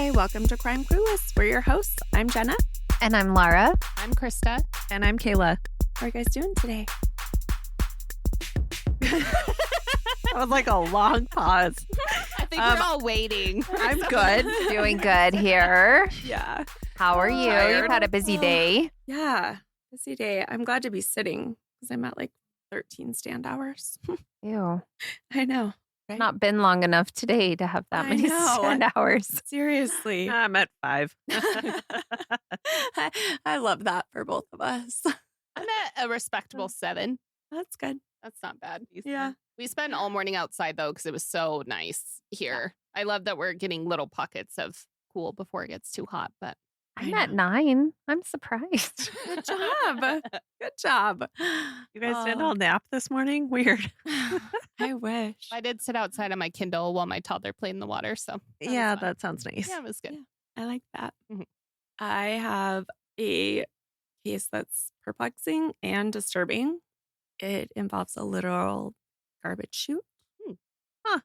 Hi, welcome to Crime Clueless. We're your hosts. I'm Jenna. And I'm Laura. I'm Krista. And I'm Kayla. How are you guys doing today? That was like a long pause. I think we're all waiting. I'm good. Doing good here. Yeah. How are you? Tired. You've had a busy day. Yeah. Busy day. I'm glad to be sitting because I'm at like 13 stand hours. Ew. I know. Right? Not been long enough today to have that I many know. stand hours. Seriously. I'm at 5. I love that for both of us. I'm at a respectable 7. That's good. That's not bad. Yeah. We spent all morning outside, though, because it was so nice here. I love that we're getting little pockets of cool before it gets too hot, but I'm at 9. I'm surprised. Good job. Good job. You guys didn't all nap this morning? Weird. I wish. I did sit outside on my Kindle while my toddler played in the water, so Yeah, was fun. that sounds nice. Yeah, it was good. Yeah. I like that. Mhm. I have a case that's perplexing and disturbing. It involves a literal garbage chute. Huh.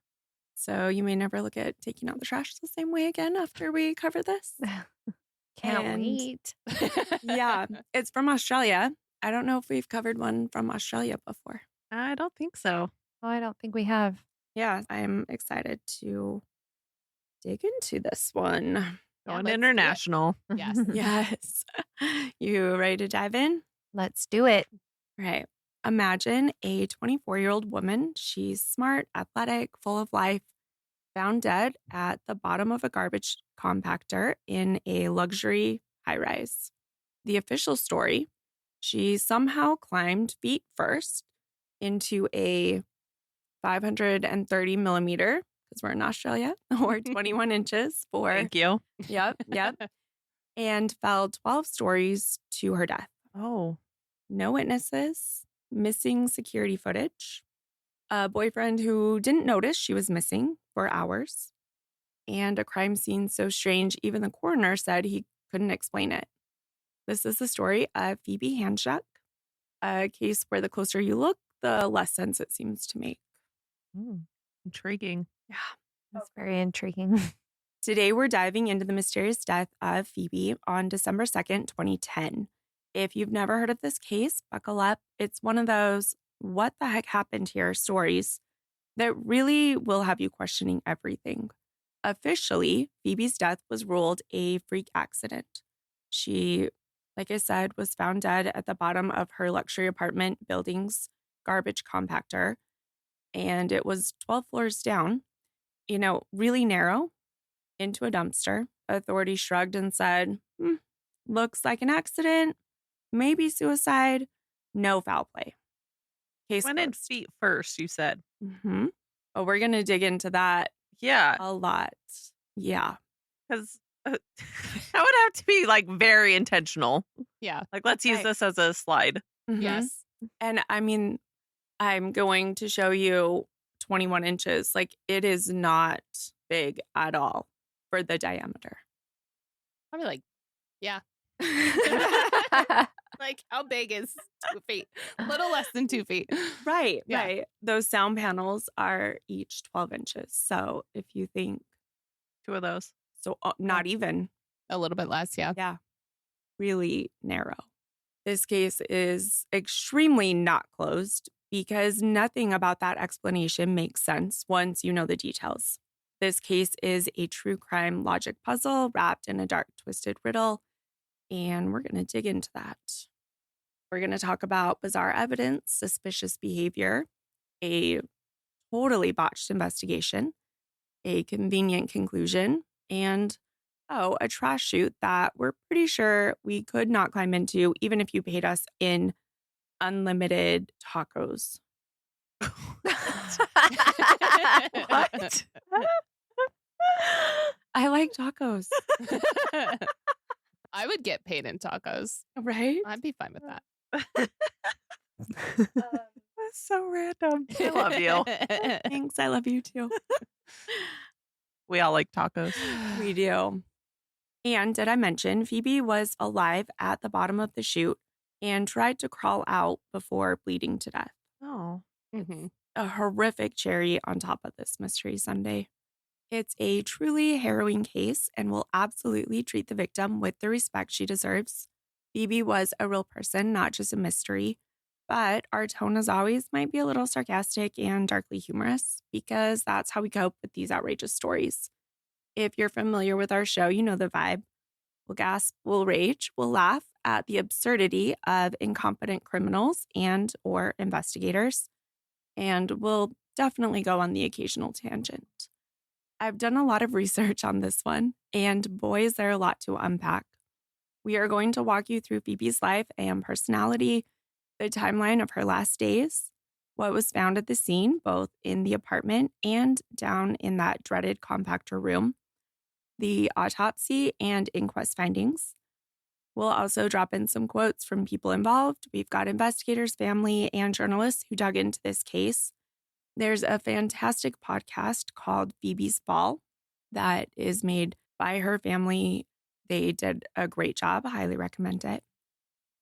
So you may never look at taking out the trash the same way again after we cover this. Can't And- wait. Yeah, it's from Australia. I don't know if we've covered one from Australia before. I don't think so. Oh, I don't think we have. Yeah, I'm excited to dig into this one. Yeah, Going let's do it. international. Yes. Yes. You ready to dive in? Let's do it. Right. Imagine a 24-year-old woman. She's smart, athletic, full of life, found dead at the bottom of a garbage compactor in a luxury high-rise. The official story, she somehow climbed feet first into a 530 millimeter, because we're in Australia, or 21 inches for, Thank you. yep, and fell 12 stories to her death. Oh, No witnesses, missing security footage, a boyfriend who didn't notice she was missing for hours, and a crime scene so strange even the coroner said he couldn't explain it. This is the story of Phoebe Handsjuk, a case where the closer you look, the less sense it seems to make. intriguing. Yeah. That's very intriguing. Today, we're diving into the mysterious death of Phoebe on December 2nd, 2010. If you've never heard of this case, buckle up. It's one of those what the heck happened here stories that really will have you questioning everything. Officially, Phoebe's death was ruled a freak accident. She, like I said, was found dead at the bottom of her luxury apartment building's garbage compactor, and it was 12 floors down, really narrow, into a dumpster. Authorities shrugged and said, looks like an accident, maybe suicide, no foul play. Case Went in closed. feet first, you said. Mm-hmm. Oh, we're going to dig into that Yeah, a lot. Yeah. because that would have to be like very intentional. Yeah. Like, let's use Right. this as a slide. Mhm. Yes. And I mean, I'm going to show you 21 inches. Like, it is not big at all for the diameter. Probably like, yeah. Like, how big is 2 feet? A little less than 2 feet. Right, Yeah. right. Those sound panels are each 12 inches. So if you think, 2 of those. so not even, A little bit less, yeah. yeah, really narrow. This case is extremely not closed because nothing about that explanation makes sense once you know the details. This case is a true crime logic puzzle wrapped in a dark, twisted riddle, and we're going to dig into that. We're going to talk about bizarre evidence, suspicious behavior, a totally botched investigation, a convenient conclusion, and a trash chute that we're pretty sure we could not climb into even if you paid us in unlimited tacos. What? I like tacos, I would get paid in tacos. right? I'd be fine with that. That's so random. I love you. Thanks. I love you too. We all like tacos. We do. And did I mention Phoebe was alive at the bottom of the chute and tried to crawl out before bleeding to death? Oh. Mhm. A horrific cherry on top of this mystery Sunday. It's a truly harrowing case and will absolutely treat the victim with the respect she deserves. Phoebe was a real person, not just a mystery, but our tone, as always, might be a little sarcastic and darkly humorous because that's how we cope with these outrageous stories. If you're familiar with our show, you know the vibe. We'll gasp, we'll rage, we'll laugh at the absurdity of incompetent criminals and or investigators, and we'll definitely go on the occasional tangent. I've done a lot of research on this one, and boy, is there a lot to unpack. We are going to walk you through Phoebe's life and personality, the timeline of her last days, what was found at the scene, both in the apartment and down in that dreaded compactor room, the autopsy and inquest findings. We'll also drop in some quotes from people involved. We've got investigators, family, and journalists who dug into this case. There's a fantastic podcast called Phoebe's Fall that is made by her family. They did a great job. Highly recommend it.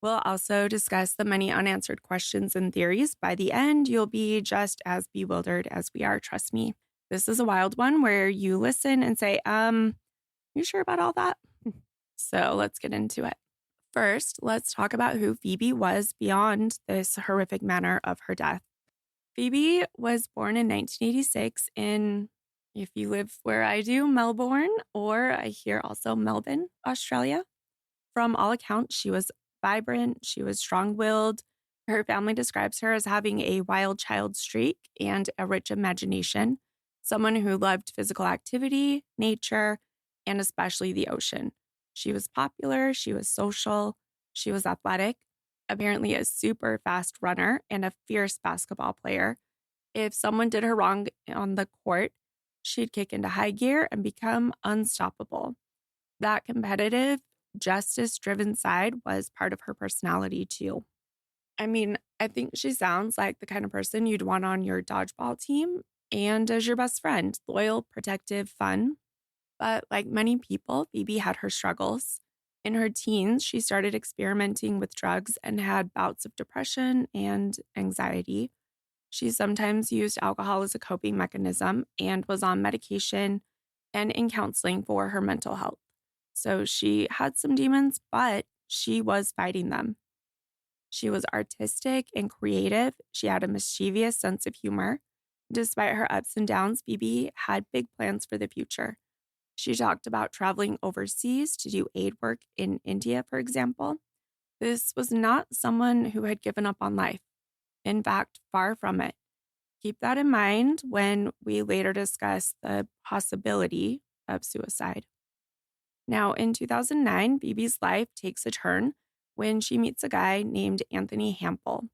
We'll also discuss the many unanswered questions and theories. By the end, you'll be just as bewildered as we are, trust me. This is a wild one where you listen and say, you sure about all that? So let's get into it. First, let's talk about who Phoebe was beyond this horrific manner of her death. Phoebe was born in 1986 in, if you live where I do, Melbourne, or I hear also Melbourne, Australia. From all accounts, she was vibrant, she was strong-willed. Her family describes her as having a wild child streak and a rich imagination, someone who loved physical activity, nature, and especially the ocean. She was popular, she was social, she was athletic, apparently a super fast runner and a fierce basketball player. If someone did her wrong on the court, she'd kick into high gear and become unstoppable. That competitive, justice-driven side was part of her personality too. I mean, I think she sounds like the kind of person you'd want on your dodgeball team and as your best friend, loyal, protective, fun. But like many people, Phoebe had her struggles. In her teens, she started experimenting with drugs and had bouts of depression and anxiety. She sometimes used alcohol as a coping mechanism and was on medication and in counseling for her mental health. So she had some demons, but she was fighting them. She was artistic and creative. She had a mischievous sense of humor. Despite her ups and downs, Phoebe had big plans for the future. She talked about traveling overseas to do aid work in India, for example. This was not someone who had given up on life. In fact, far from it. Keep that in mind when we later discuss the possibility of suicide. Now, in 2009, Phoebe's life takes a turn when she meets a guy named Anthony Hampel.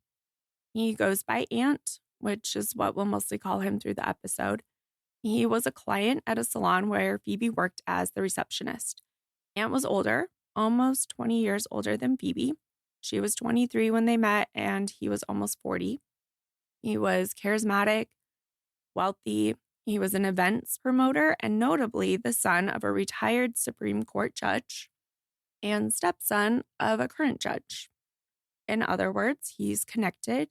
He goes by Ant, which is what we'll mostly call him through the episode. He was a client at a salon where Phoebe worked as the receptionist. Ant was older, almost 20 years older than Phoebe. She was 23 when they met, and he was almost 40. He was charismatic, wealthy. He was an events promoter and notably the son of a retired Supreme Court judge and stepson of a current judge. In other words, he's connected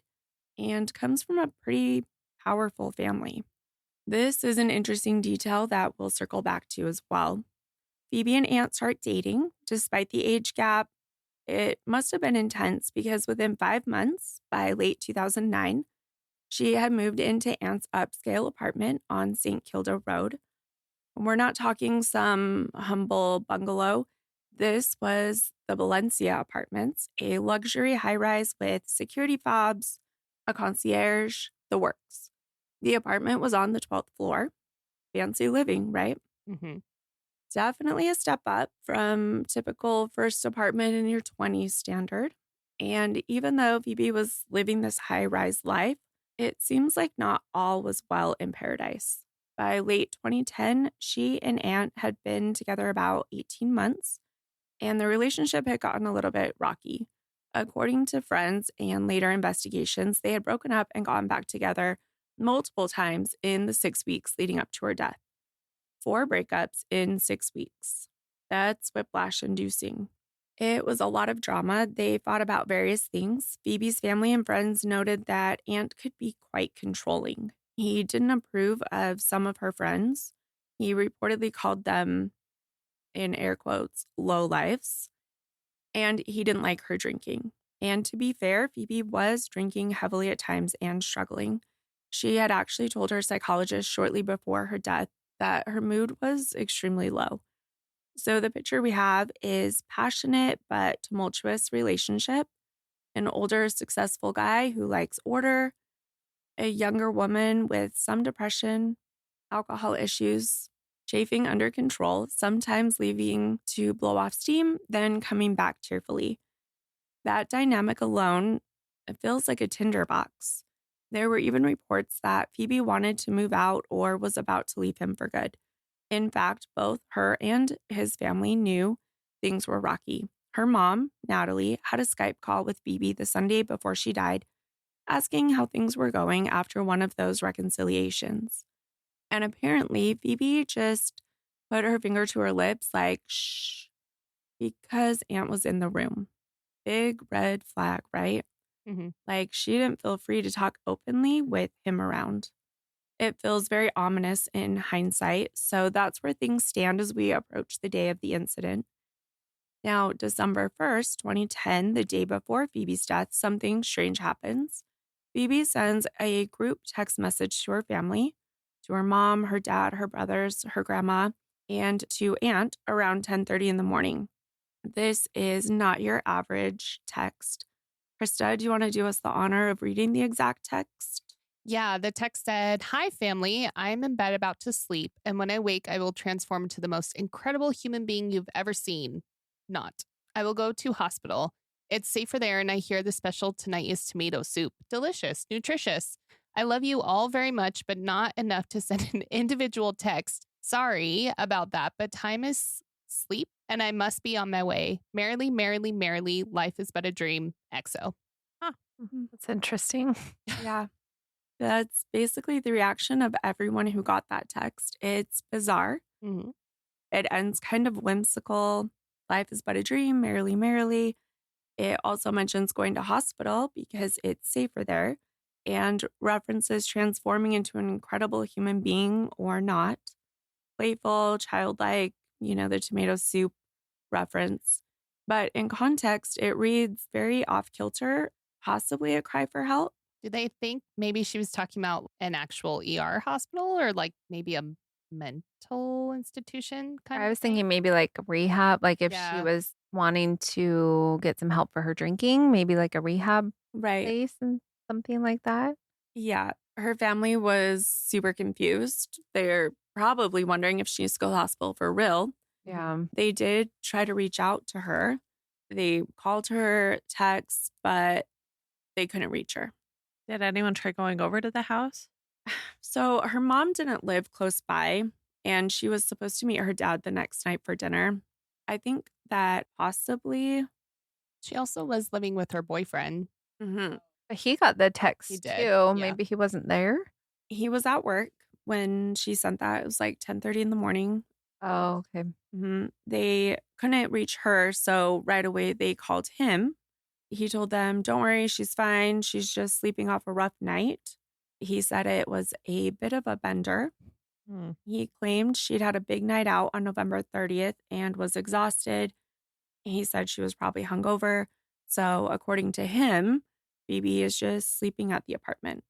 and comes from a pretty powerful family. This is an interesting detail that we'll circle back to as well. Phoebe and Ant start dating. Despite the age gap, it must have been intense because within 5 months, by late 2009, she had moved into Ant's upscale apartment on St. Kilda Road. We're not talking some humble bungalow. This was the Balencea Apartments, a luxury high-rise with security fobs, a concierge, the works. The apartment was on the 12th floor. Fancy living, right? Mm-hmm. Definitely a step up from typical first apartment in your 20s standard. And even though Phoebe was living this high-rise life, it seems like not all was well in paradise. By late 2010, she and Ant had been together about 18 months, and the relationship had gotten a little bit rocky. According to friends and later investigations, they had broken up and gone back together multiple times in the 6 weeks leading up to her death. 4 breakups in 6 weeks. That's whiplash-inducing. It was a lot of drama. They fought about various things. Phoebe's family and friends noted that Ant could be quite controlling. He didn't approve of some of her friends. He reportedly called them, in air quotes, low lives, and he didn't like her drinking. And to be fair, Phoebe was drinking heavily at times and struggling. She had actually told her psychologist shortly before her death that her mood was extremely low. So the picture we have is passionate but tumultuous relationship, an older successful guy who likes order, a younger woman with some depression, alcohol issues, chafing under control, sometimes leaving to blow off steam, then coming back tearfully. That dynamic alone, it feels like a tinderbox. There were even reports that Phoebe wanted to move out or was about to leave him for good. In fact, both her and his family knew things were rocky. Her mom, Natalie, had a Skype call with Phoebe the Sunday before she died, asking how things were going after one of those reconciliations. And apparently, Phoebe just put her finger to her lips, like, shh, because Aunt was in the room. Big red flag, right? Mhm. Like, she didn't feel free to talk openly with him around. It feels very ominous in hindsight. So that's where things stand as we approach the day of the incident. Now, December 1st, 2010, the day before Phoebe's death, something strange happens. Phoebe sends a group text message to her family, to her mom, her dad, her brothers, her grandma, and to Aunt around 10:30 in the morning. This is not your average text. Krista, do you want to do us the honor of reading the exact text? Yeah, the text said, "Hi, family. I'm in bed about to sleep, and when I wake, I will transform into the most incredible human being you've ever seen. Not. I will go to hospital. It's safer there, and I hear the special tonight is tomato soup. Delicious, nutritious. I love you all very much, but not enough to send an individual text. Sorry about that, but time is sleep, and I must be on my way. Merrily, merrily, merrily, life is but a dream. XO." That's interesting. Yeah. That's basically the reaction of everyone who got that text. It's bizarre. Mhm. It ends kind of whimsical. Life is but a dream, merrily, merrily. It also mentions going to hospital because it's safer there and references transforming into an incredible human being or not. Playful, childlike, the tomato soup reference. But in context, it reads very off kilter, possibly a cry for help. Do they think maybe she was talking about an actual ER hospital or like maybe a mental institution kind I of was thing? thinking maybe like rehab, like if she Yeah. was wanting to get some help for her drinking, maybe like a rehab Right. place and something like that. Yeah. Her family was super confused. They're probably wondering if she needs to go to the hospital for real. Yeah. They did try to reach out to her. They called her, text, but they couldn't reach her. Did anyone try going over to the house? So her mom didn't live close by, and she was supposed to meet her dad the next night for dinner. I think that possibly. She also was living with her boyfriend. Mhm. But he got the text He did, too. yeah. Maybe he wasn't there. He was at work when she sent that. It was like 10:30 in the morning. Oh, okay. They couldn't reach her, so right away they called him. He told them, "Don't worry, she's fine. She's just sleeping off a rough night." He said it was a bit of a bender. Hmm. He claimed she'd had a big night out on November 30th and was exhausted. He said she was probably hungover. So, according to him, Phoebe is just sleeping at the apartment.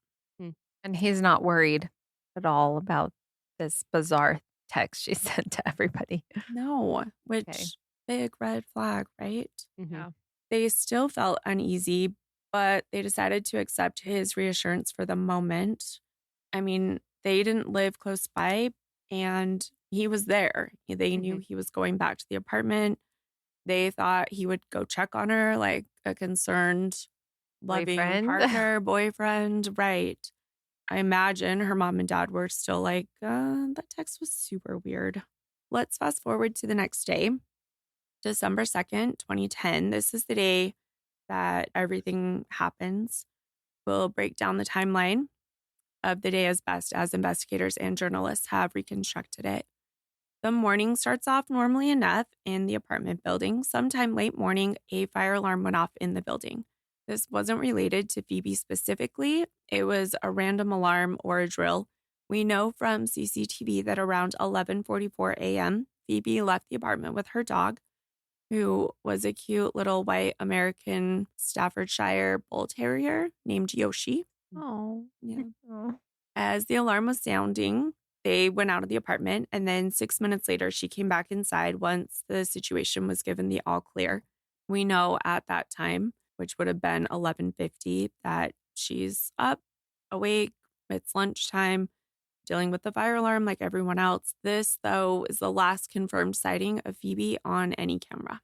And he's not worried at all about this bizarre text she sent to everybody. No, which Okay. big red flag, right? Mhm. Yeah. They still felt uneasy, but they decided to accept his reassurance for the moment. I mean, they didn't live close by and he was there. They knew he was going back to the apartment. They thought he would go check on her like a concerned, loving Boyfriend. partner, boyfriend. Right. I imagine her mom and dad were still like, that text was super weird. Let's fast forward to the next day, December 2nd, 2010. This is the day that everything happens. We'll break down the timeline of the day as best as investigators and journalists have reconstructed it. The morning starts off normally enough in the apartment building. Sometime late morning, a fire alarm went off in the building. This wasn't related to Phoebe specifically. It was a random alarm or a drill. We know from CCTV that around 11:44 a.m., Phoebe left the apartment with her dog, who was a cute little white American Staffordshire Bull Terrier named Yoshi. Oh. Yeah. Oh. As the alarm was sounding, they went out of the apartment, and then 6 minutes later, she came back inside once the situation was given the all clear. We know at that time, which would have been 11:50, that she's up, awake, it's lunchtime, dealing with the fire alarm like everyone else. This, though, is the last confirmed sighting of Phoebe on any camera.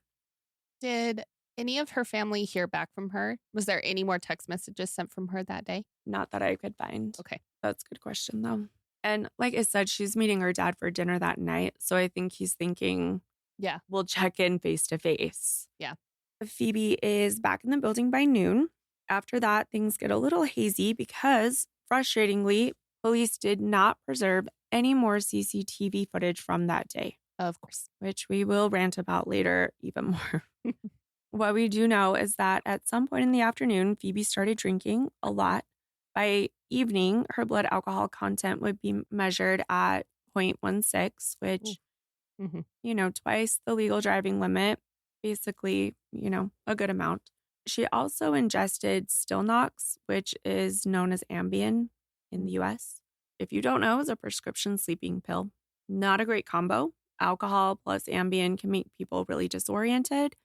Did any of her family hear back from her? Was there any more text messages sent from her that day? Not that I could find. Okay. That's a good question, though. And like I said, she's meeting her dad for dinner that night. So I think he's thinking, Yeah. we'll check in face to face. Yeah. Phoebe is back in the building by noon. After that, things get a little hazy because, frustratingly, police did not preserve any more CCTV footage from that day, Of course. which we will rant about later even more. What we do know is that at some point in the afternoon, Phoebe started drinking a lot. By evening, her blood alcohol content would be measured at 0.16, which, Mhm. Twice the legal driving limit, basically, a good amount. She also ingested Stilnox, which is known as Ambien in the US. If you don't know, it's a prescription sleeping pill. Not a great combo. Alcohol plus Ambien can make people really disoriented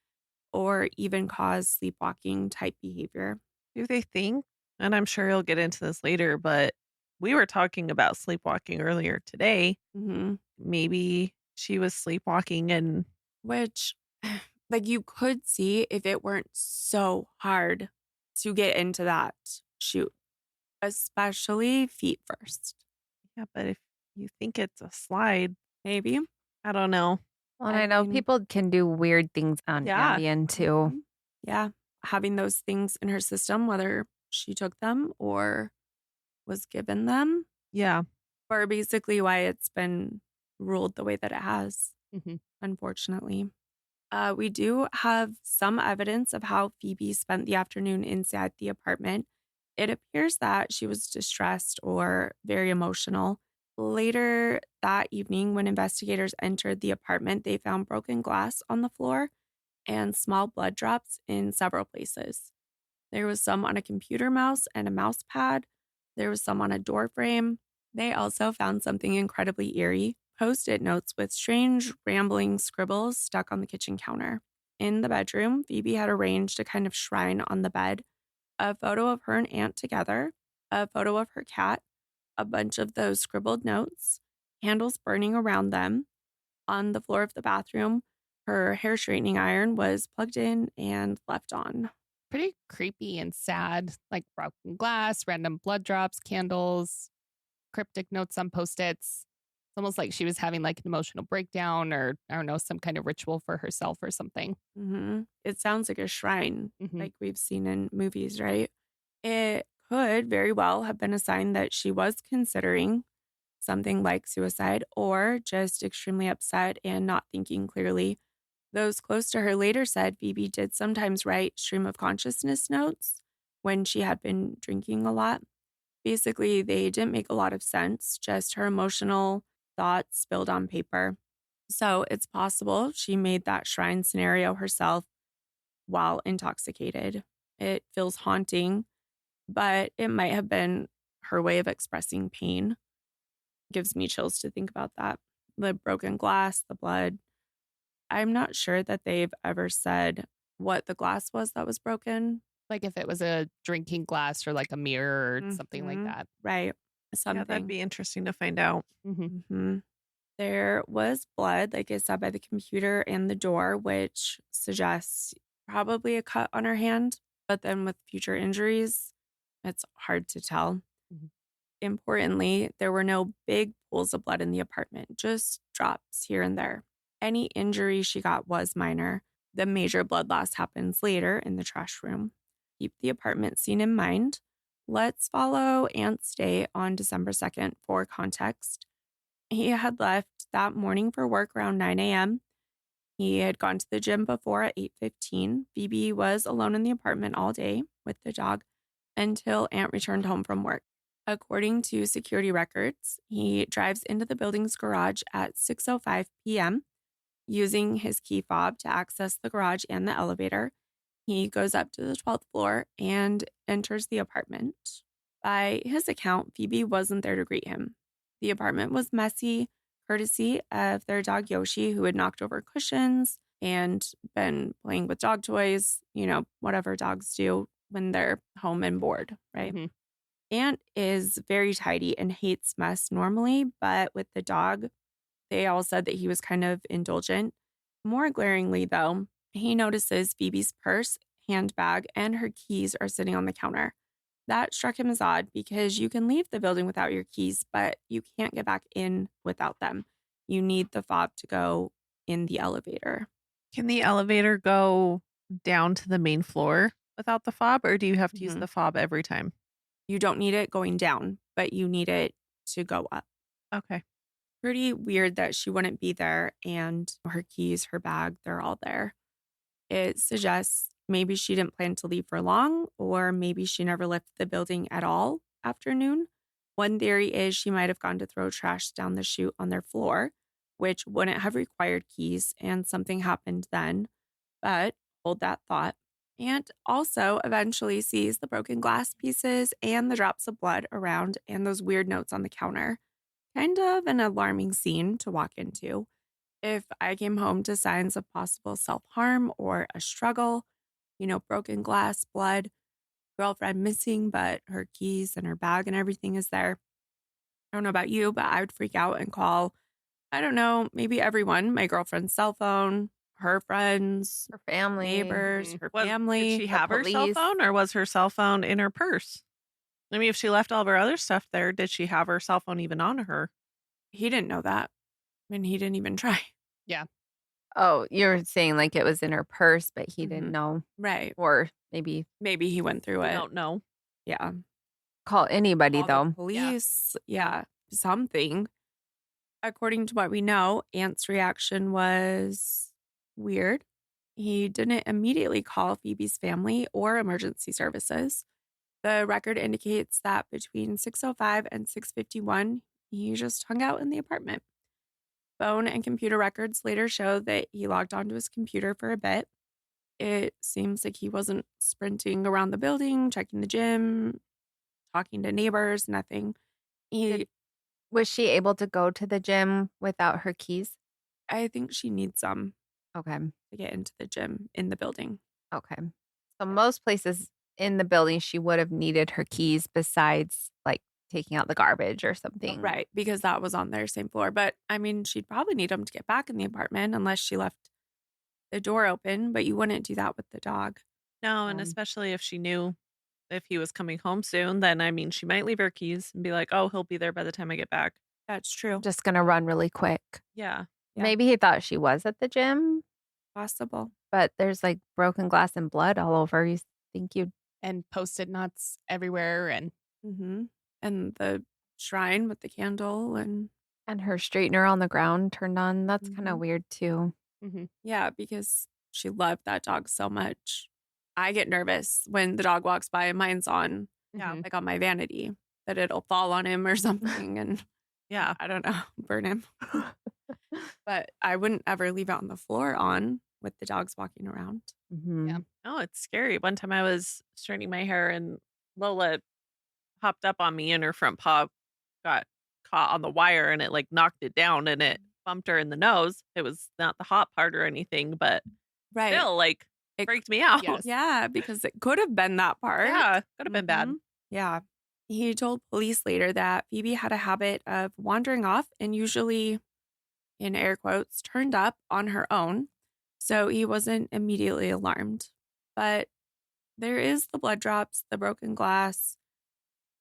or even cause sleepwalking type behavior. Do they think, and I'm sure you'll get into this later, but we were talking about sleepwalking earlier today. Mm-hmm. Maybe she was sleepwalking and Which, like, you could see if it weren't so hard to get into that chute, especially feet first. yeah, but if you think it's a slide, Maybe. I don't know. Well, and I I know mean- people can do weird things on Yeah. Ambien too. Mhm. Yeah. Having those things in her system, whether she took them or was given them, Yeah. or basically why it's been ruled the way that it has, Mhm. unfortunately. We do have some evidence of how Phoebe spent the afternoon inside the apartment. It appears that she was distressed or very emotional. Later that evening, when investigators entered the apartment, they found broken glass on the floor and small blood drops in several places. There was some on a computer mouse and a mouse pad. There was some on a door frame. They also found something incredibly eerie: Post-it notes with strange, rambling scribbles stuck on the kitchen counter. In the bedroom, Phoebe had arranged a kind of shrine on the bed, a photo of her and Aunt together, a photo of her cat, a bunch of those scribbled notes, candles burning around them. On the floor of the bathroom, her hair straightening iron was plugged in and left on. Pretty creepy and sad, like broken glass, random blood drops, candles, cryptic notes on Post-its. It's almost like she was having like an emotional breakdown or, I don't know, some kind of ritual for herself or something. It sounds like a shrine, Mhm. like we've seen in movies, right? It could very well have been a sign that she was considering something like suicide or just extremely upset and not thinking clearly. Those close to her later said Phoebe did sometimes write stream of consciousness notes when she had been drinking a lot. Basically, they didn't make a lot of sense, just her emotional thoughts spilled on paper. So it's possible she made that shrine scenario herself while intoxicated. It feels haunting, but it might have been her way of expressing pain. Gives me chills to think about that. The broken glass, the blood. I'm not sure that they've ever said what the glass was that was broken. Like if it was a drinking glass or like a mirror or something like Mhm. that. Right. Yeah, Something. that'd be interesting to find out. Mhm. There was blood, like I said, by the computer and the door, which suggests probably a cut on her hand. But then with future injuries, it's hard to tell. Mhm. Importantly, there were no big pools of blood in the apartment, just drops here and there. Any injury she got was minor. The major blood loss happens later in the trash room. Keep the apartment scene in mind. Let's follow Ant's day on December 2nd for context. He had left that morning for work around 9 a.m. He had gone to the gym before at 8:15. Phoebe was alone in the apartment all day with the dog until Aunt returned home from work. According to security records, he drives into the building's garage at 6:05 p.m. using his key fob to access the garage and the elevator. He goes up to the 12th floor and enters the apartment. By his account, Phoebe wasn't there to greet him. The apartment was messy, courtesy of their dog Yoshi, who had knocked over cushions and been playing with dog toys, whatever dogs do when they're home and bored, right? Mhm. Ant is very tidy and hates mess normally, but with the dog, they all said that he was kind of indulgent. More glaringly, though, he notices Phoebe's purse, handbag, and her keys are sitting on the counter. That struck him as odd because you can leave the building without your keys, but you can't get back in without them. You need the fob to go in the elevator. Can the elevator go down to the main floor without the fob, or do you have to use Mhm. the fob every time? You don't need it going down, but you need it to go up. Okay. Pretty weird that she wouldn't be there and her keys, her bag, they're all there. It suggests maybe she didn't plan to leave for long, or maybe she never left the building at all after noon. One theory is she might have gone to throw trash down the chute on their floor, which wouldn't have required keys, and something happened then. But hold that thought. And also eventually sees the broken glass pieces and the drops of blood around and those weird notes on the counter. Kind of an alarming scene to walk into. If I came home to signs of possible self-harm or a struggle, broken glass, blood, girlfriend missing, but her keys and her bag and everything is there. I don't know about you, but I would freak out and call, I don't know, maybe everyone, my girlfriend's cell phone, her friends, Her family. neighbors, her Did family. she the have her cell police. phone, or was her cell phone in her purse? I mean, if she left all of her other stuff there, did she have her cell phone even on her? He didn't know that. And he didn't even try. Oh, you're saying like it was in her purse, but he didn't Mhm. know. Right. Or maybe Maybe he went through We it. don't know. Yeah. call anybody, Call the though. police. Yeah. Something. According to what we know, Ant's reaction was weird. He didn't immediately call Phoebe's family or emergency services. The record indicates that between 6:05 and 6:51, he just hung out in the apartment. Phone and computer records later show that he logged onto his computer for a bit. It seems like he wasn't sprinting around the building, checking the gym, talking to neighbors, nothing. He, Was she able to go to the gym without her keys? I think she needs some Okay. to get into the gym in the building. Okay. So most places in the building, she would have needed her keys besides like taking out the garbage or something. Right, because that was on their same floor. But I mean, she'd probably need them to get back in the apartment unless she left the door open, but you wouldn't do that with the dog. No, and especially if she knew if he was coming home soon, then I mean, she might leave her keys and be like, "Oh, he'll be there by the time I get back." That's true. Just going to run really quick. Yeah. Yeah. Maybe he thought she was at the gym, Possible. but there's like broken glass and blood all over. You think you'd. And Post-it notes everywhere. And Mm-hmm. And the shrine with the candle and And her straightener on the ground turned on. That's kind of Mhm. weird too. yeah, because she loved that dog so much. I get nervous when the dog walks by and mine's on, Yeah. Mhm. like on my vanity, that it'll fall on him or something and Yeah. I don't know, burn him. But I wouldn't ever leave it on the floor on with the dogs walking around. Mhm. Yeah. Oh, it's scary. One time I was straightening my hair and Lola hopped up on me and her front paw got caught on the wire and it like knocked it down and it bumped her in the nose. It was not the hot part or anything, but Right. still like It- freaked me out. Yes. Yeah, because it could have been that part. Yeah, could have been bad. Mhm. Yeah. He told police later that Phoebe had a habit of wandering off and usually, in air quotes, turned up on her own. So he wasn't immediately alarmed. But there is the blood drops, the broken glass,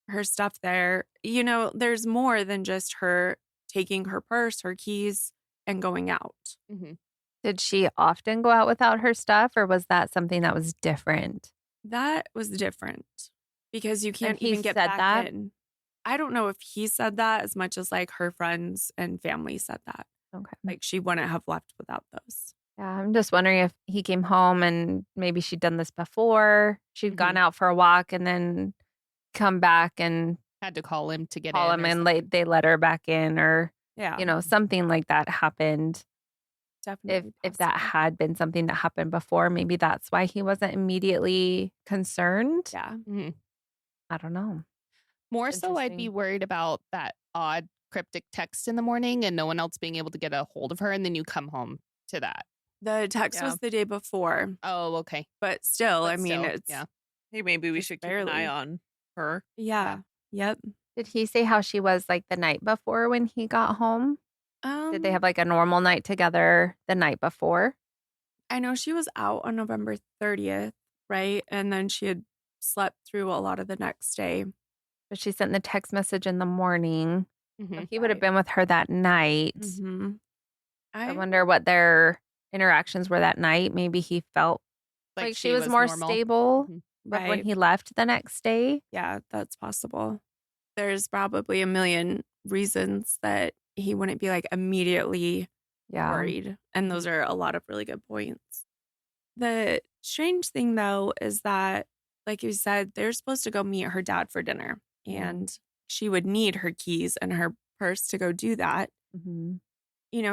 her stuff there. There's more than just her taking her purse, her keys, and going out. Mhm. Did she often go out without her stuff, or was that something that was different? That was different because you can't he even get said back that? in. I don't know if he said that as much as like her friends and family said that. Okay. Like she wouldn't have left without those. Yeah, I'm just wondering if he came home and maybe she'd done this before. She'd gone Mhm. out for a walk and then come back and Had to call him to get call in. him or and something. they let her back in, or Yeah. something like that happened. Definitely. If that possible. had been something that happened before, maybe that's why he wasn't immediately concerned. Yeah. Mhm. I don't know. More so, I'd be Interesting. worried about that odd cryptic text in the morning and no one else being able to get a hold of her. And then you come home to that. The text Yeah. was the day before, Oh, okay. but still, But I mean, still, it's yeah. Hey, maybe we just should keep an eye barely. on her. Yeah. Yep. Did he say how she was like the night before when he got home? Did they have like a normal night together the night before? I know she was out on November 30th, right? And then she had slept through a lot of the next day. But she sent the text message in the morning. So Mhm. he would have Right. been with her that night. Mm-hmm. I wonder what their interactions were that night. Maybe he felt like she was more normal. stable Mhm. when Right. he left the next day. Yeah, that's possible. There's probably a million reasons that he wouldn't be like immediately Yeah. worried. And those are a lot of really good points. The strange thing, though, is that, like you said, they're supposed to go meet her dad for dinner, and she would need her keys and her purse to go do that. Mm-hmm.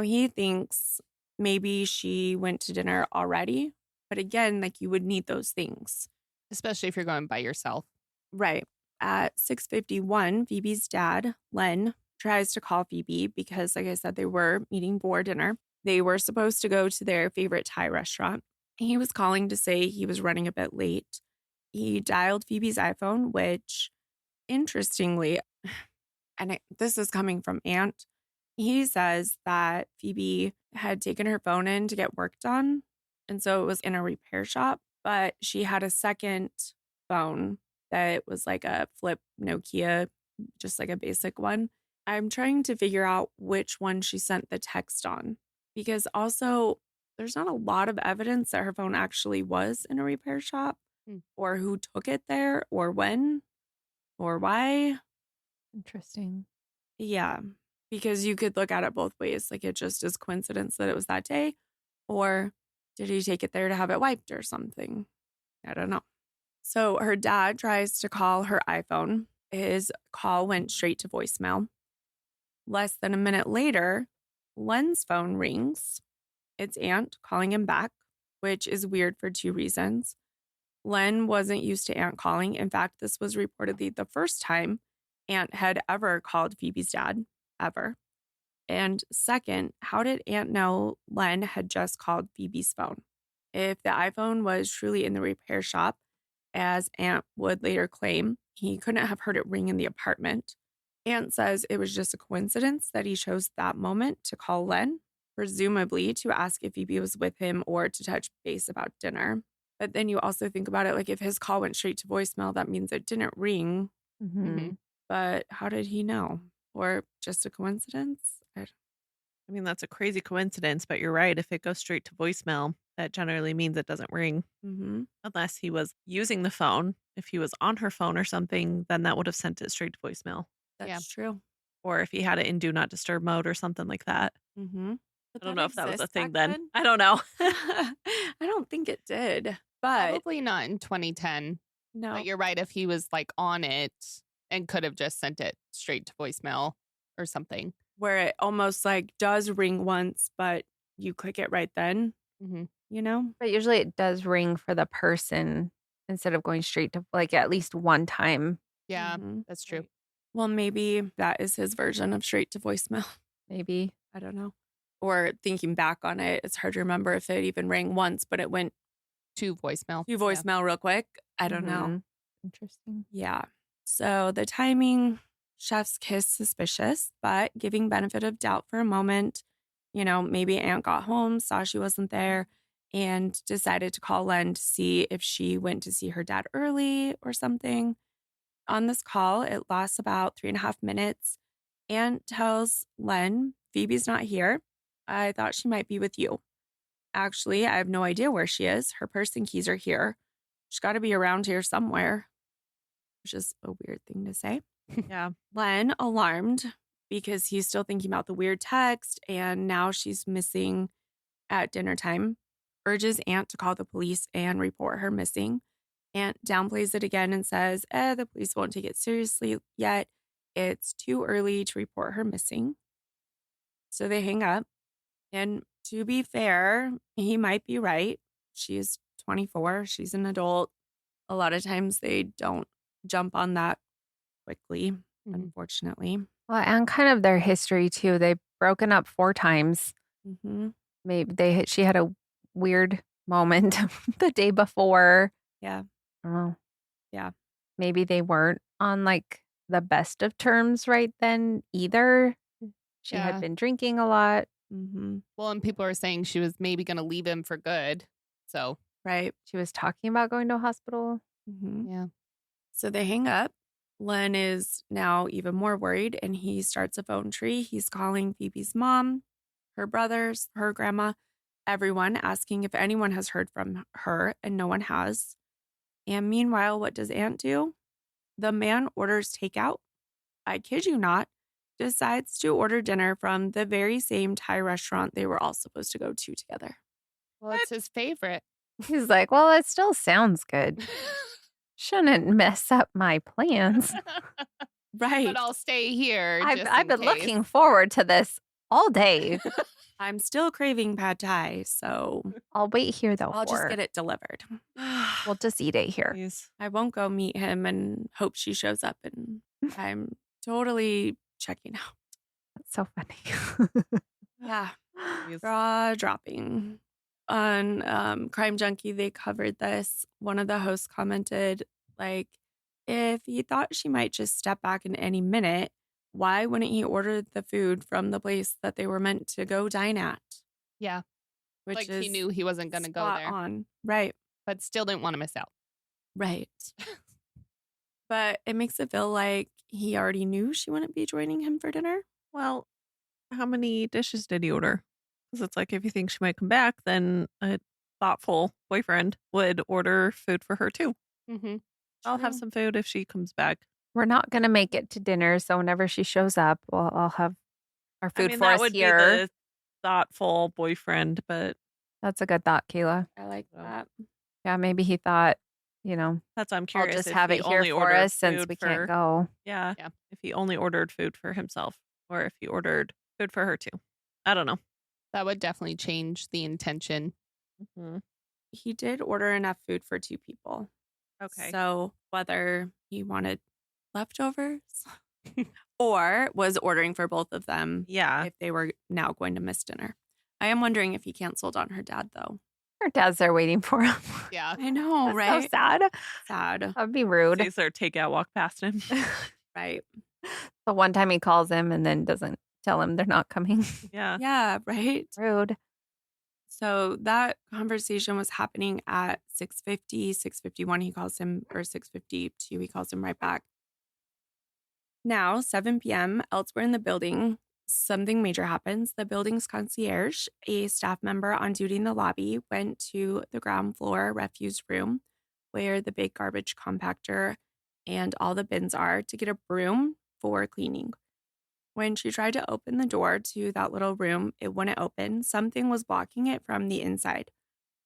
He thinks maybe she went to dinner already. But again, like you would need those things. Especially if you're going by yourself. Right. At 6:51, Phoebe's dad, Len, tries to call Phoebe because, like I said, they were meeting for dinner. They were supposed to go to their favorite Thai restaurant. He was calling to say he was running a bit late. He dialed Phoebe's iPhone, which, interestingly, and this is coming from Aunt, he says that Phoebe had taken her phone in to get work done. And so it was in a repair shop, but she had a second phone that was like a flip Nokia, just like a basic one. I'm trying to figure out which one she sent the text on because also there's not a lot of evidence that her phone actually was in a repair shop or who took it there or when or why. Interesting. Yeah, because you could look at it both ways. Like it just is coincidence that it was that day, or did he take it there to have it wiped or something? I don't know. So her dad tries to call her iPhone. His call went straight to voicemail. Less than a minute later, Len's phone rings. It's Aunt calling him back, which is weird for two reasons. Len wasn't used to Aunt calling. In fact, this was reportedly the first time Aunt had ever called Phoebe's dad, ever. And second, how did Aunt know Len had just called Phoebe's phone? If the iPhone was truly in the repair shop, as Aunt would later claim, he couldn't have heard it ring in the apartment. Aunt says it was just a coincidence that he chose that moment to call Len, presumably to ask if Phoebe was with him or to touch base about dinner. But then you also think about it, like if his call went straight to voicemail, that means it didn't ring. Mm-hmm. But how did he know? Or just a coincidence? I mean, that's a crazy coincidence, but you're right. If it goes straight to voicemail, that generally means it doesn't ring. Mm-hmm. Unless he was using the phone. If he was on her phone or something, then that would have sent it straight to voicemail. That's true. Or if he had it in do not disturb mode or something like that. Mm-hmm. I don't know if that was a thing then. I don't know. I don't think it did, but Probably not in 2010. no. But you're right. If he was like on it and could have just sent it straight to voicemail or something. Where it almost like does ring once, but you click it right then, Mm-hmm. But usually it does ring for the person instead of going straight to like at least one time. Yeah, Mhm. that's true. Well, maybe that is his version of straight to voicemail. Maybe. I don't know. Or thinking back on it, it's hard to remember if it even rang once, but it went To voicemail. to voicemail real quick. I don't know. Mhm. Interesting. Yeah. So the timing, chef's kiss suspicious, but giving benefit of doubt for a moment. Maybe Aunt got home, saw she wasn't there, and decided to call Len to see if she went to see her dad early or something. On this call, it lasts about 3.5 minutes. Aunt tells Len, Phoebe's not here. I thought she might be with you. Actually, I have no idea where she is. Her purse and keys are here. She's got to be around here somewhere, which is a weird thing to say. Yeah. Len, alarmed because he's still thinking about the weird text and now she's missing at dinner time, urges Aunt to call the police and report her missing. Aunt downplays it again and says, the police won't take it seriously yet. it's too early to report her missing. So they hang up. And to be fair, he might be right. She's 24. She's an adult. A lot of times they don't jump on that quickly, unfortunately. Well, and kind of their history too. They've broken up 4 times. Mm-hmm. Maybe she had a weird moment the day before. Yeah. I don't know. Yeah. Maybe they weren't on like the best of terms right then either. She had been drinking a lot. Mm-hmm. Well, and people are saying she was maybe going to leave him for good. So, right. She was talking about going to a hospital. Mm-hmm. Yeah. So they hang up. Len is now even more worried and he starts a phone tree. He's calling Phoebe's mom, her brothers, her grandma, everyone, asking if anyone has heard from her, and no one has. And meanwhile, what does Aunt do? The man orders takeout. I kid you not, decides to order dinner from the very same Thai restaurant they were all supposed to go to together. Well, it's his favorite. He's like, well, it still sounds good. Shouldn't mess up my plans. Right. But I'll stay here. I've been looking forward to this all day. I'm still craving pad thai, so I'll wait here though. I'll just get it delivered. We'll just eat it here. Please. I won't go meet him and hope she shows up, and I'm totally checking out. That's so funny. Yeah. Please. Jaw dropping. On Crime Junkie, they covered this. One of the hosts commented, like, if he thought she might just step back in any minute, why wouldn't he order the food from the place that they were meant to go dine at? Yeah. Which Like is he knew he wasn't going to go spot there. on. Right. But still didn't want to miss out. Right. But it makes it feel like he already knew she wouldn't be joining him for dinner. Well, how many dishes did he order? Because it's like if you think she might come back, then a thoughtful boyfriend would order food for her too. Mm-hmm. I'll have some food if she comes back. We're not going to make it to dinner, so whenever she shows up, I'll have our food for that us would here. be the thoughtful boyfriend, but That's a good thought, Kayla. I like that. Yeah, maybe he thought, that's why I'm I'll curious. just if have he it here only for ordered us since food we can't for- go. Yeah, Yeah. if he only ordered food for himself, or if he ordered food for her too. I don't know. That would definitely change the intention. Mm-hmm. He did order enough food for 2 people. Okay. So whether he wanted leftovers or was ordering for both of them Yeah. if they were now going to miss dinner. I am wondering if he canceled on her dad, though. Her dad's there waiting for him. Yeah. I know, That's right? so sad. Sad. That'd be rude. Sees their takeout walk past him. Right. The one time he calls him and then doesn't tell him they're not coming. Yeah. Yeah, right. Rude. So that conversation was happening at 6:50, 6:51 he calls him, or 6:52 he calls him right back. Now, 7 p.m., elsewhere in the building, something major happens. The building's concierge, a staff member on duty in the lobby, went to the ground floor refuse room where the big garbage compactor and all the bins are to get a broom for cleaning. When she tried to open the door to that little room, it wouldn't open. Something was blocking it from the inside.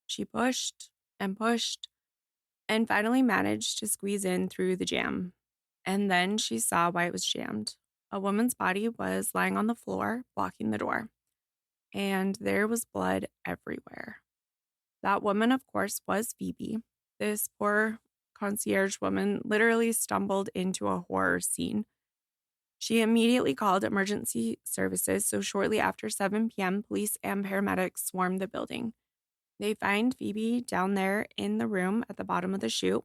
She pushed and finally managed to squeeze in through the jam. And then she saw why it was jammed. A woman's body was lying on the floor, blocking the door. And there was blood everywhere. That woman, of course, was Phoebe. This poor concierge woman literally stumbled into a horror scene. She immediately called emergency services, so shortly after 7 p.m., police and paramedics swarmed the building. They find Phoebe down there in the room at the bottom of the chute.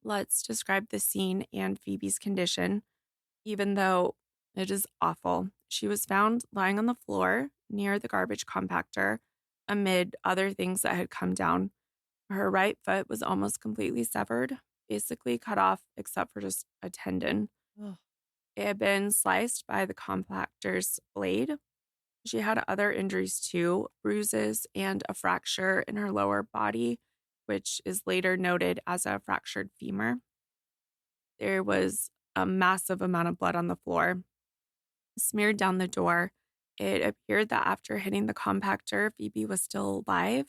Let's describe the scene and Phoebe's condition, even though it is awful. She was found lying on the floor near the garbage compactor amid other things that had come down. Her right foot was almost completely severed, basically cut off except for just a tendon. Ugh. It had been sliced by the compactor's blade. She had other injuries too, bruises and a fracture in her lower body, which is later noted as a fractured femur. There was a massive amount of blood on the floor, smeared down the door. It appeared that after hitting the compactor, Phoebe was still alive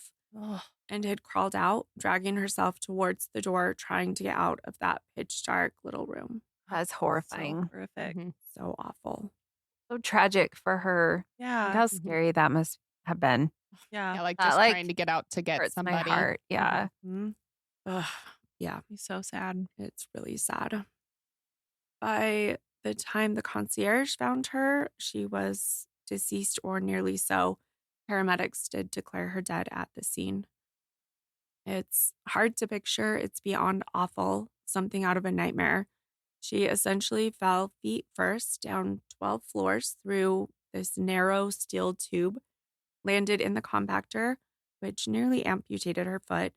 and had crawled out, dragging herself towards the door, trying to get out of that pitch dark little room. That's So horrifying. horrific. Mhm. So awful. So tragic for her. Think Yeah. how Mhm. scary that must have been. Yeah, Yeah. like That, just like, trying to get out to get hurts my somebody. heart. Yeah. Mhm. Ugh, yeah, He's so sad. it's really sad. By the time the concierge found her, she was deceased or nearly so. Paramedics did declare her dead at the scene. It's hard to picture. It's beyond awful, something out of a nightmare. She essentially fell feet first down 12 floors through this narrow steel tube, landed in the compactor, which nearly amputated her foot.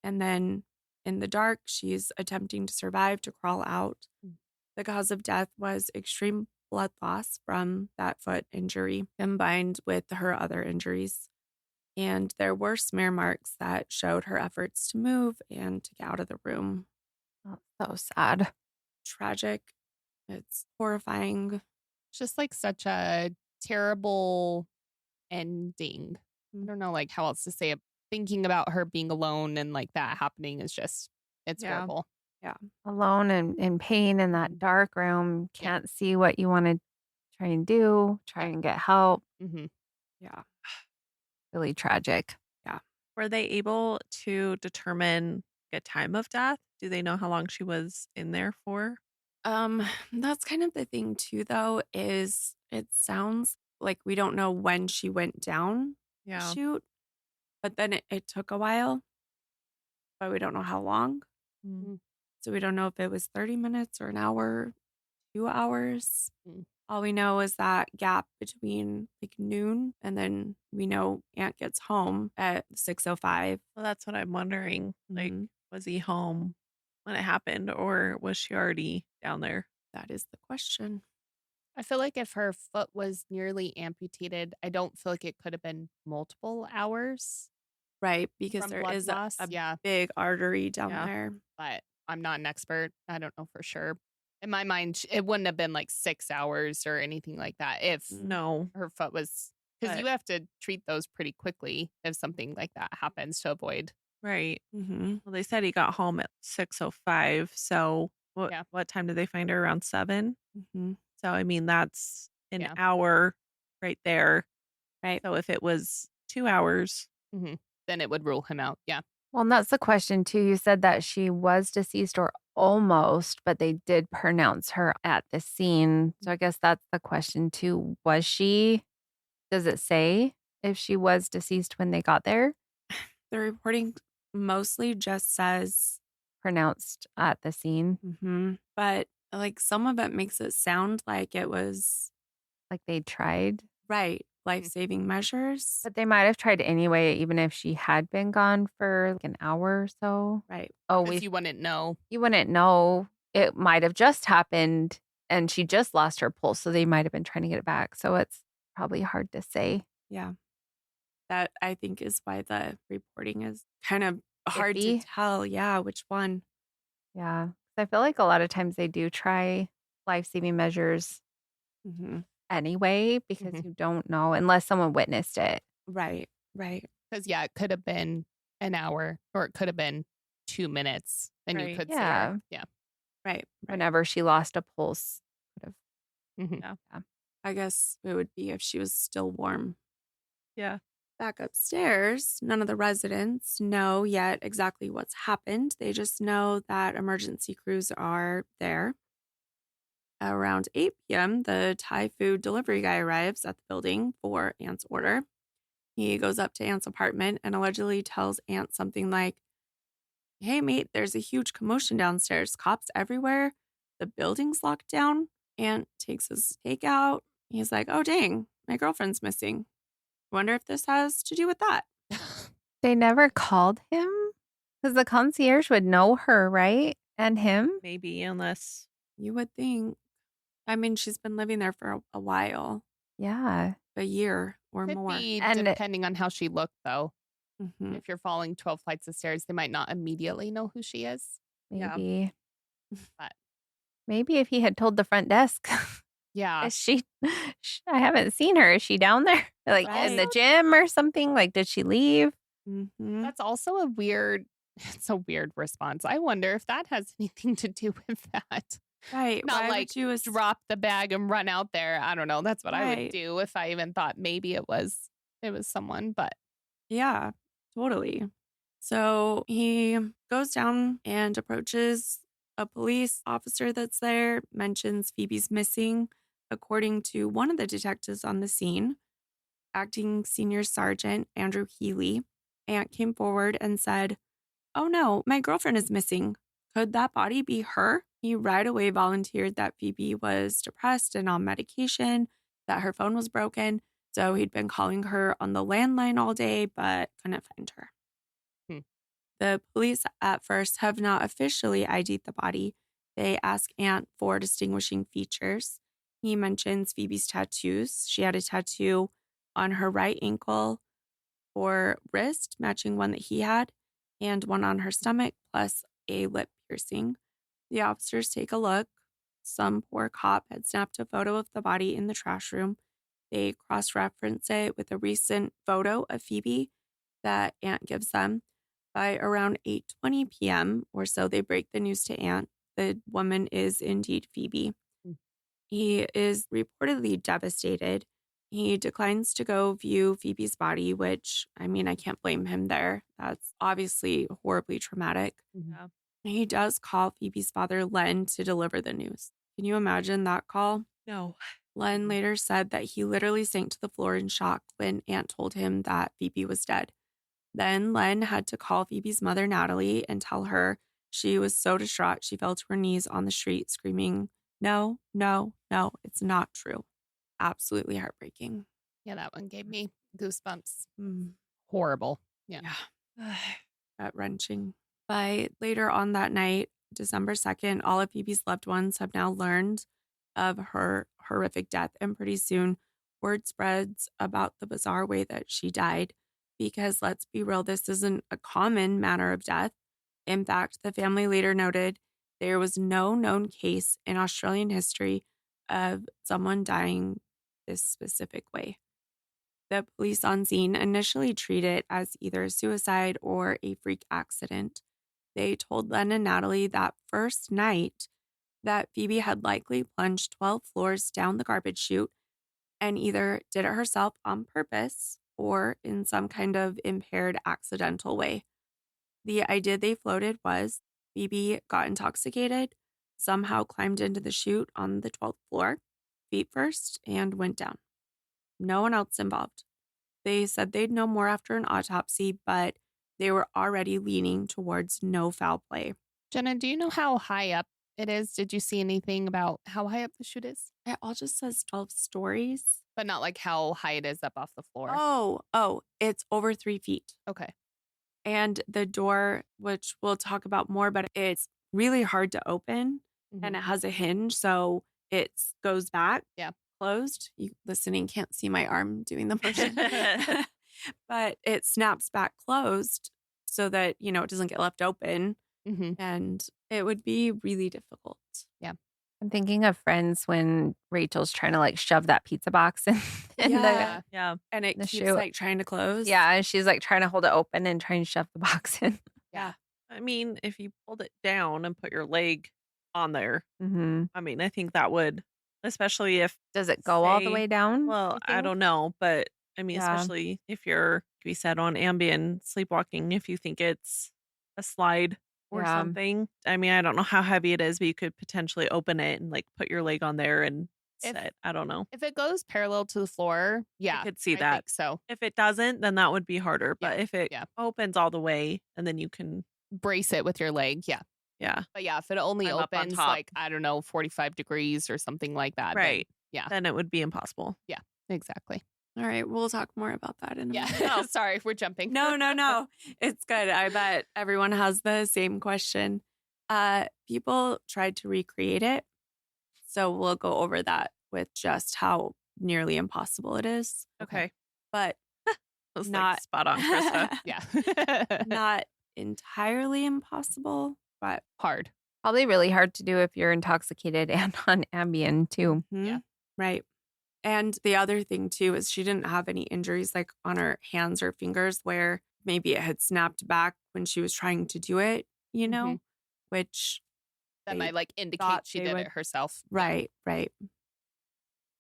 And then in the dark, she's attempting to survive to crawl out. Mm. The cause of death was extreme blood loss from that foot injury combined with her other injuries. And there were smear marks that showed her efforts to move and to get out of the room. Oh, so sad. Tragic. It's horrifying. It's just like such a terrible ending. I don't know like how else to say it. Thinking about her being alone and like that happening is just it's Yeah. horrible. Alone and in pain in that dark room. Can't see what you want to try and do. Try and get help. Mm-hmm. Yeah. Really tragic. Were they able to determine a time of death? Do they know how long she was in there for? That's kind of the thing too, though, is it sounds like we don't know when she went down the Yeah. chute, but then it took a while, but we don't know how long. Mm. So we don't know if it was 30 minutes or an hour, 2 hours. Mm. All we know is that gap between like noon and then we know Aunt gets home at 6:05. Well, that's what I'm wondering. Like, Mhm. was he home when it happened, or was she already down there? That is the question. I feel like if her foot was nearly amputated, I don't feel like it could have been multiple hours Right, because from there blood is loss. a Yeah, big artery down Yeah. there. but I'm not an expert. I don't know for sure. In my mind, it wouldn't have been like 6 hours or anything like that if No. her foot was because But- you have to treat those pretty quickly if something like that happens to avoid. Right. Mm-hmm. Well, they said he got home at 6:05. So Yeah. what time did they find her? Around 7. Mm-hmm. So I mean, that's an Yeah. hour right there. Right. So if it was 2 hours, Then it would rule him out. Yeah. Well, and that's the question too. You said that she was deceased or almost, but they did pronounce her at the scene. So I guess that's the question too. Was she? Does it say if she was deceased when they got there? The reporting mostly just says, Pronounced at the scene, but like some of it makes it sound like it was like they tried. right, life-saving measures. But they might have tried anyway, even if she had been gone for like an hour or so. Right. Oh, Because you wouldn't know. you wouldn't know. It might have just happened and she just lost her pulse. So they might have been trying to get it back. So it's probably hard to say. Yeah. That I think is why the reporting is kind of hard to Iffy. tell. Yeah, which one? Yeah. I feel like a lot of times they do try life-saving measures Mm-hmm. anyway because you don't know unless someone witnessed it. Right. Right. Because, yeah, it could have been an hour or it could have been 2 minutes. And you Right. could Yeah. say, yeah. Right. Whenever she lost a pulse, could have. Mhm. I guess it would be if she was still warm. yeah. Back upstairs, none of the residents know yet exactly what's happened. They just know that emergency crews are there. Around 8 p.m., the Thai food delivery guy arrives at the building for Aunt's order. He goes up to Aunt's apartment and allegedly tells Aunt something like, "Hey, mate, there's a huge commotion downstairs. Cops everywhere. The building's locked down." Aunt takes his takeout. He's like, "Oh, dang, my girlfriend's missing. Wonder if this has to do with that." They never called him because the concierge would know her, right? And him. Maybe, unless You would think. I mean, she's been living there for a while, Yeah. a year or Could more. be And- depending on how she looked, though. Mhm. If you're falling 12 flights of stairs, they might not immediately know who she is. Yeah. Maybe. But- Maybe if he had told the front desk, Yeah. is she? I haven't seen her. Is she down there? Like in the Right. gym or something? Like, did she leave? Mhm. That's also it's a weird response. I wonder if that has anything to do with that. Right. Not Why like would you drop the bag and run out there. I don't know. That's what I would Right. do if I even thought maybe it was someone, but Yeah, totally. So he goes down and approaches a police officer that's there, mentions Phoebe's missing. According to one of the detectives on the scene, acting senior sergeant Andrew Healy, Aunt came forward and said, "Oh no, my girlfriend is missing. Could that body be her?" He right away volunteered that Phoebe was depressed and on medication, that her phone was broken. So he'd been calling her on the landline all day, but couldn't find her. Hmm. The police at first have not officially ID'd the body. They ask Aunt for distinguishing features. He mentions Phoebe's tattoos. She had a tattoo on her right ankle or wrist, matching one that he had, and one on her stomach, plus a lip piercing. The officers take a look. Some poor cop had snapped a photo of the body in the trash room. They cross-reference it with a recent photo of Phoebe that Aunt gives them. By around 8:20 p.m. or so, they break the news to Aunt. The woman is indeed Phoebe. Mm. He is reportedly devastated. He declines to go view Phoebe's body, which, I mean, I can't blame him there. That's obviously horribly traumatic. Yeah. He does call Phoebe's father, Len, to deliver the news. Can you imagine that call? No. Len later said that he literally sank to the floor in shock when Aunt told him that Phoebe was dead. Then Len had to call Phoebe's mother, Natalie, and tell her she was so distraught she fell to her knees on the street screaming, "No, no, no, it's not true." Absolutely heartbreaking. yeah, that one gave me goosebumps. Mm, Horrible. Yeah. yeah. Gut-wrenching. By later on that night, December 2nd, all of Phoebe's loved ones have now learned of her horrific death. And pretty soon, word spreads about the bizarre way that she died. Because let's be real, this isn't a common manner of death. In fact, the family later noted there was no known case in Australian history of someone dying this specific way. The police on scene initially treated it as either a suicide or a freak accident. They told Len and Natalie that first night that Phoebe had likely plunged 12 floors down the garbage chute and either did it herself on purpose or in some kind of impaired accidental way. The idea they floated was Phoebe got intoxicated, somehow climbed into the chute on the 12th floor, feet first, and went down. No one else involved. They said they'd know more after an autopsy, but they were already leaning towards no foul play. Jenna, do you know how high up it is? Did you see anything about how high up the chute is? It all just says 12 stories. But not like how high it is up off the floor. Oh, it's over 3 feet. Okay. And the door, which we'll talk about more, but it's really hard to open and Mhm. it has a hinge. So it goes back. Yeah. Closed. You listening can't see my arm doing the motion, but it snaps back closed so that, it doesn't get left open. Mhm. And it would be really difficult. I'm thinking of Friends when Rachel's trying to like shove that pizza box in Yeah. Yeah. And it The keeps chute. like trying to close. yeah, and she's like trying to hold it open and trying to shove the box in. Yeah. I mean, if you pulled it down and put your leg on there, Mm-hmm. I mean, I think that would, especially if, Does it go all the Say- way down? well, you I think? don't know, but I mean, Yeah. especially if you're, we said on Ambien sleepwalking, if you think it's a slide or Yeah. something. I mean, I don't know how heavy it is, but you could potentially open it and like put your leg on there and If- sit. I don't know. If it goes parallel to the floor, yeah. I could see I that. think so. If it doesn't, then that would be harder. But if it yeah. opens all the way and then you can, Brace it with your leg. Yeah. yeah, But yeah, if it only Climb up on opens top. like, I don't know, 45 degrees or something like that. then- right. yeah. Then it would be impossible. exactly. All right. We'll talk more about that in a Yeah. minute. Sorry, we're jumping. No. It's good. I bet everyone has the same question. People tried to recreate it. So we'll go over that with just how nearly impossible it is. Okay. But That was like Not- spot on, Krista. Yeah. not entirely impossible, but Hard. Probably really hard to do if you're intoxicated and on Ambien too. Yeah. Right. And the other thing too is she didn't have any injuries like on her hands or fingers where maybe it had snapped back when she was trying to do it, Mhm. which That might indicate thought she they did would- it herself. Right.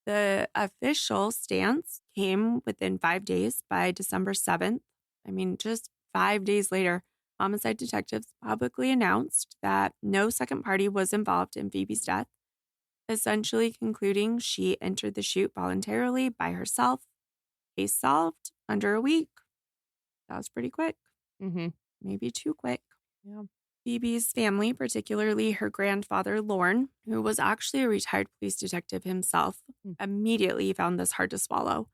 The official stance came within 5 days by December 7th. I mean, just 5 days later, homicide detectives publicly announced that no second party was involved in Phoebe's death, essentially concluding she entered the chute voluntarily by herself. Case solved under a week. That was pretty quick. Mm-hmm. Maybe too quick. Yeah. Phoebe's family, particularly her grandfather, Lorne, who was actually a retired police detective himself, immediately found this hard to swallow.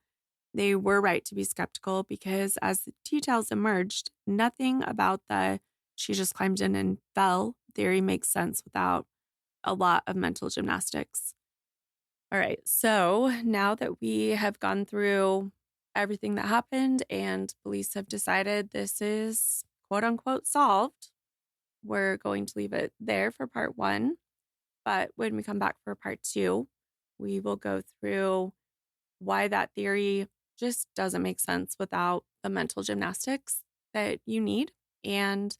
They were right to be skeptical because as the details emerged, nothing about the she just climbed in and fell theory makes sense without a lot of mental gymnastics. All right, so now that we have gone through everything that happened and police have decided this is quote unquote solved, we're going to leave it there for part 1. But when we come back for part 2, we will go through why that theory just doesn't make sense without the mental gymnastics that you need. And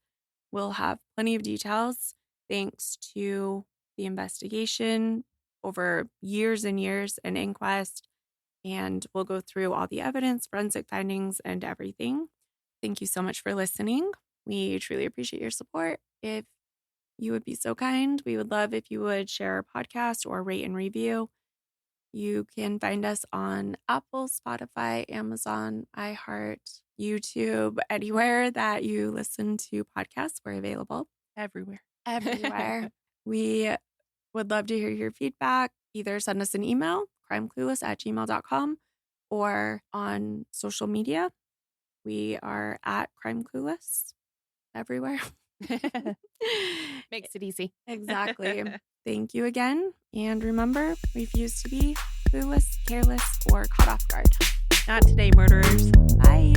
we'll have plenty of details thanks to the investigation over years and years, an inquest, and we'll go through all the evidence, forensic findings, and everything. Thank you so much for listening. We truly appreciate your support. If you would be so kind, we would love if you would share our podcast or rate and review. You can find us on Apple, Spotify, Amazon, iHeart, YouTube, anywhere that you listen to podcasts. We're available Everywhere. We would love to hear your feedback. Either send us an email, crimeclueless@gmail.com, or on social media. We are at Crime Clueless everywhere. Makes it easy. Exactly. Thank you again. And remember, refuse to be clueless, careless, or caught off guard. Not today, murderers. Bye.